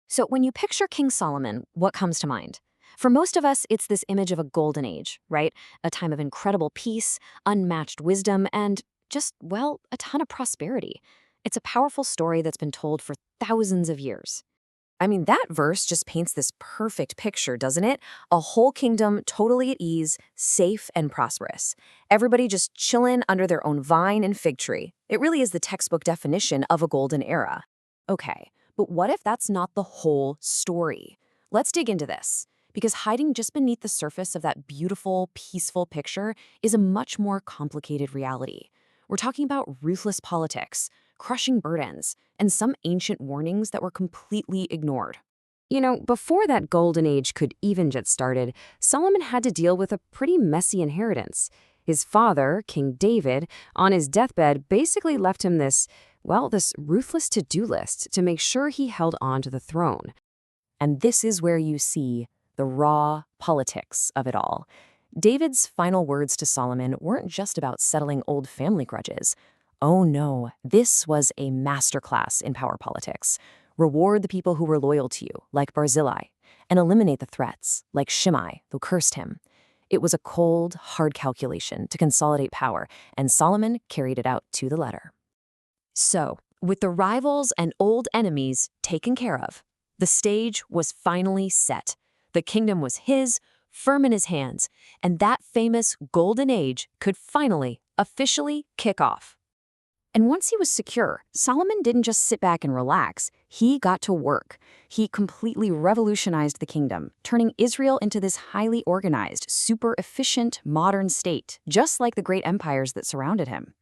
So when you picture King Solomon, what comes to mind? For most of us, it's this image of a golden age, right? A time of incredible peace, unmatched wisdom, and just, well, a ton of prosperity. It's a powerful story that's been told for thousands of years. I mean, that verse just paints this perfect picture, doesn't it? A whole kingdom totally at ease, safe and prosperous. Everybody just chillin' under their own vine and fig tree. It really is the textbook definition of a golden era. Okay, but what if that's not the whole story? Let's dig into this, because hiding just beneath the surface of that beautiful, peaceful picture is a much more complicated reality. We're talking about ruthless politics, crushing burdens, and some ancient warnings that were completely ignored. You know, before that golden age could even get started, Solomon had to deal with a pretty messy inheritance. His father, King David, on his deathbed basically left him this ruthless to-do list to make sure he held on to the throne. And this is where you see the raw politics of it all. David's final words to Solomon weren't just about settling old family grudges. Oh no, this was a masterclass in power politics. Reward the people who were loyal to you, like Barzillai, and eliminate the threats, like Shimei, who cursed him. It was a cold, hard calculation to consolidate power, and Solomon carried it out to the letter. So, with the rivals and old enemies taken care of, the stage was finally set. The kingdom was his, firm in his hands, and that famous golden age could finally, officially kick off. And once he was secure, Solomon didn't just sit back and relax. He got to work. He completely revolutionized the kingdom, turning Israel into this highly organized, super efficient, modern state, just like the great empires that surrounded him.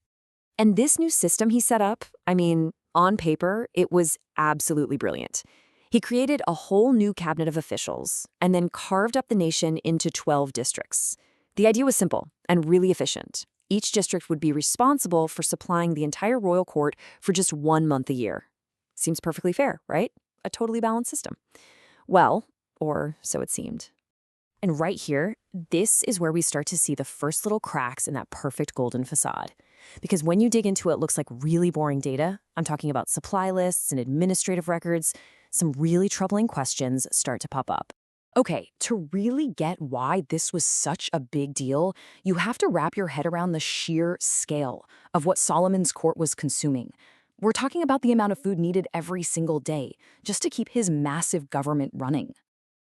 And this new system he set up, on paper, it was absolutely brilliant. He created a whole new cabinet of officials and then carved up the nation into 12 districts. The idea was simple and really efficient. Each district would be responsible for supplying the entire royal court for just 1 month a year. Seems perfectly fair, right? A totally balanced system. Well, or so it seemed. And right here, this is where we start to see the first little cracks in that perfect golden facade. Because when you dig into it, looks like really boring data. I'm talking about supply lists and administrative records. Some really troubling questions start to pop up. Okay, to really get why this was such a big deal, you have to wrap your head around the sheer scale of what Solomon's court was consuming. We're talking about the amount of food needed every single day just to keep his massive government running.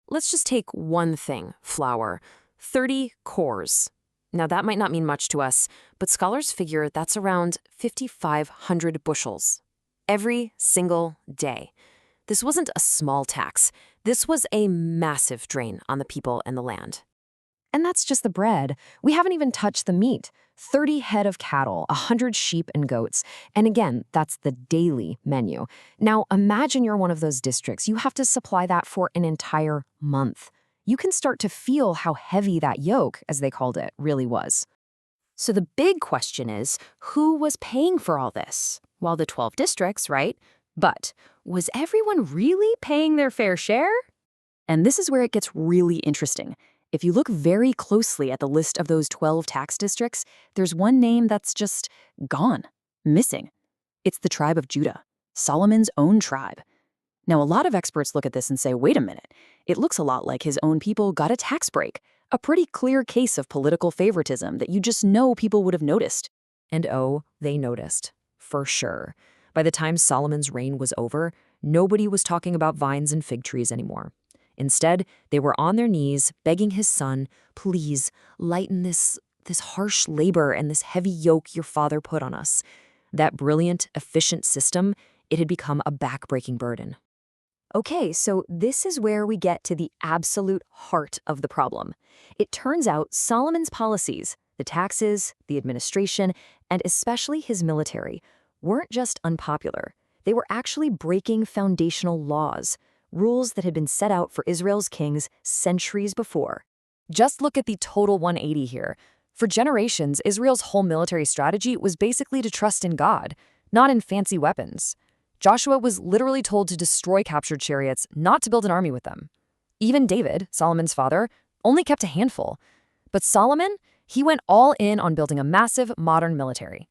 Let's just take one thing, flour. 30 cores. Now that might not mean much to us, but scholars figure that's around 5,500 bushels every single day. This wasn't a small tax. This was a massive drain on the people and the land. And that's just the bread. We haven't even touched the meat. 30 head of cattle, 100 sheep and goats. And again, that's the daily menu. Now, imagine you're one of those districts. You have to supply that for an entire month. You can start to feel how heavy that yoke, as they called it, really was. So the big question is, who was paying for all this? Well, the 12 districts, right? But was everyone really paying their fair share? And this is where it gets really interesting. If you look very closely at the list of those 12 tax districts, there's one name that's just gone, missing. It's the tribe of Judah, Solomon's own tribe. Now, a lot of experts look at this and say, wait a minute, it looks a lot like his own people got a tax break, a pretty clear case of political favoritism that you just know people would have noticed. And oh, they noticed, for sure. By the time Solomon's reign was over, nobody was talking about vines and fig trees anymore. Instead, they were on their knees, begging his son, please, lighten this harsh labor and this heavy yoke your father put on us. That brilliant, efficient system, it had become a back-breaking burden. Okay, so this is where we get to the absolute heart of the problem. It turns out Solomon's policies, the taxes, the administration, and especially his military, weren't just unpopular. They were actually breaking foundational laws, rules that had been set out for Israel's kings centuries before. Just look at the total 180 here. For generations, Israel's whole military strategy was basically to trust in God, not in fancy weapons. Joshua was literally told to destroy captured chariots, not to build an army with them. Even David, Solomon's father, only kept a handful. But Solomon, he went all in on building a massive modern military.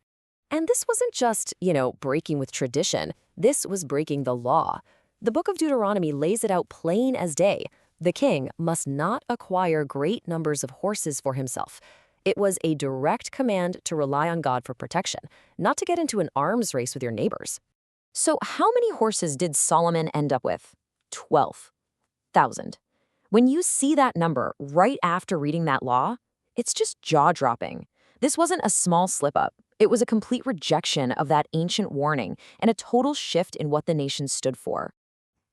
And this wasn't just, breaking with tradition. This was breaking the law. The book of Deuteronomy lays it out plain as day. The king must not acquire great numbers of horses for himself. It was a direct command to rely on God for protection, not to get into an arms race with your neighbors. So, how many horses did Solomon end up with? 12,000. When you see that number right after reading that law, it's just jaw dropping. This wasn't a small slip up, it was a complete rejection of that ancient warning and a total shift in what the nation stood for.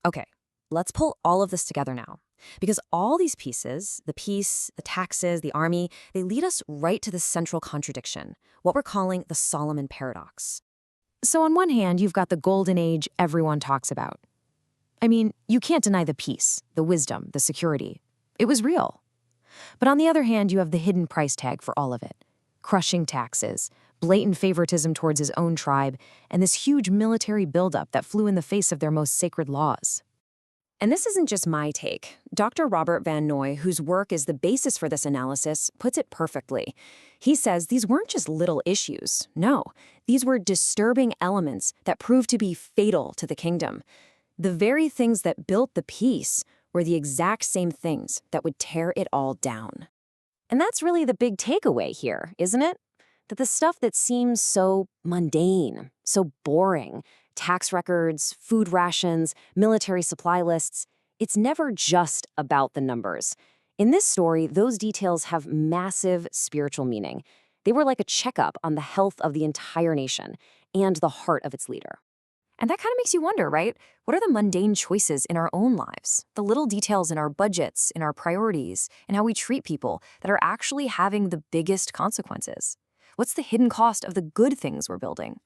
Okay, let's pull all of this together now. Because all these pieces, the peace, the taxes, the army, they lead us right to the central contradiction, what we're calling the Solomon paradox. So on one hand, you've got the golden age everyone talks about. I mean, you can't deny the peace, the wisdom, the security. It was real. But on the other hand, you have the hidden price tag for all of it. Crushing taxes, blatant favoritism towards his own tribe, and this huge military buildup that flew in the face of their most sacred laws. And this isn't just my take. Dr. Robert Vannoy, whose work is the basis for this analysis, puts it perfectly. He says these weren't just little issues. No, these were disturbing elements that proved to be fatal to the kingdom. The very things that built the peace were the exact same things that would tear it all down. And that's really the big takeaway here, isn't it? That the stuff that seems so mundane, so boring, tax records, food rations, military supply lists, it's never just about the numbers. In this story, those details have massive spiritual meaning. They were like a checkup on the health of the entire nation and the heart of its leader. And that kind of makes you wonder, right? What are the mundane choices in our own lives? The little details in our budgets, in our priorities, and how we treat people that are actually having the biggest consequences? What's the hidden cost of the good things we're building?